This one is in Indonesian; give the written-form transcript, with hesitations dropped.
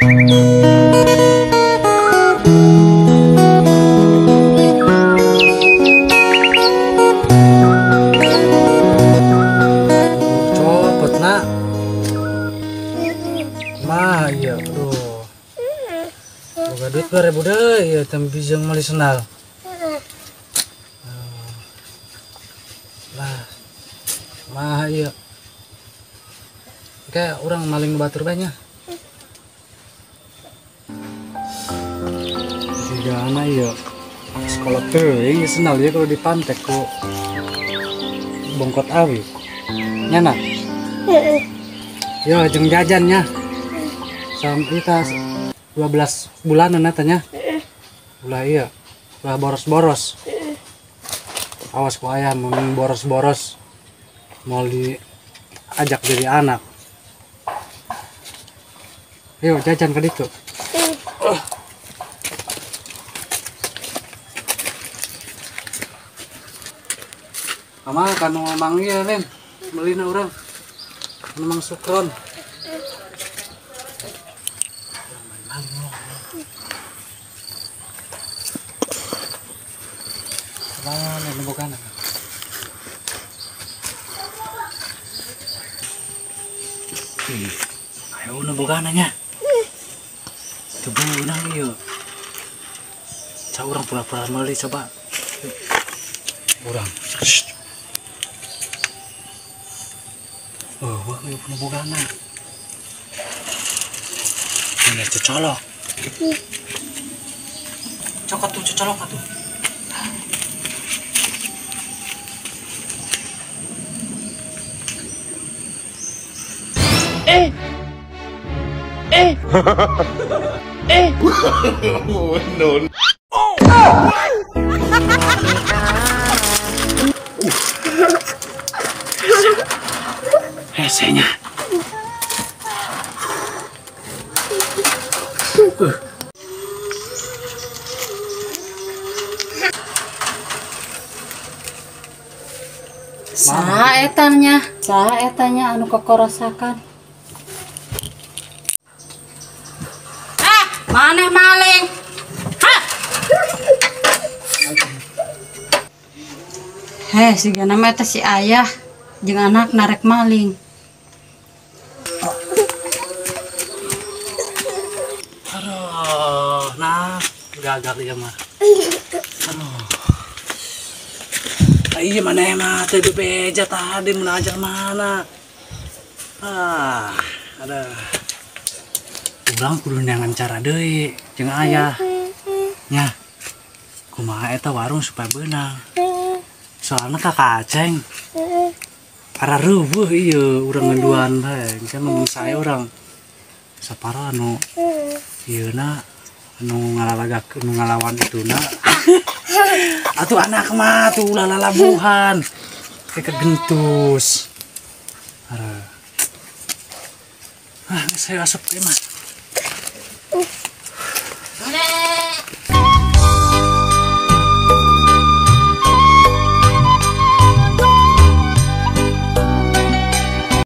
Copot nak. Mah iya, aduh. Boga duit 2000 deh, ya tapi jeung meuli sendal. Lah. Mah iya. Kayak orang maling batur banyak. Tiga anak iya. Sekolah teuing sendal ya kalau dipantek kok bongkot awi. Nyana. Yo jeung jajannya. Sampai kita 12 bulanan tanya. Ulah iya. Ulah boros-boros. Awas ku aya mun boros-boros. Mau diajak jadi anak. Ayo jajan ke ditu. Kamal kanu manggil Len. Melina urang. Kanu mang sukron. Mana nembokan. Ayo nembokannya. Coba unang yuk. Ca urang pura-pura meuli coba. Urang. Oh, wah yuk nembokanna. Ini cocolok. Cokot tuh cocolok atuh. Oh, no. Hesenya. Saha etanya anu kokorosakan. Maneh maling. Hah. Heh, sigana mah eta si ayah jeung anak narek maling. Aduh, nah gagal ya mah. Aduh. Iya mana emang tadi beja tadi menajar mana? Ada. Urang kudu neangan cara deui jeung ayah. Nya. Kumaha eta warung supaya beunang. Soalnya kakak Aceng. Para rubuh ieu urang ngeduan teh. Kan mun saya urang sapara anu ieuna anu ngalalagakeun anu ngalawan ituna. Atuh anak mah tuh lalabuhan. Kayak kegentus. Saya asup mah.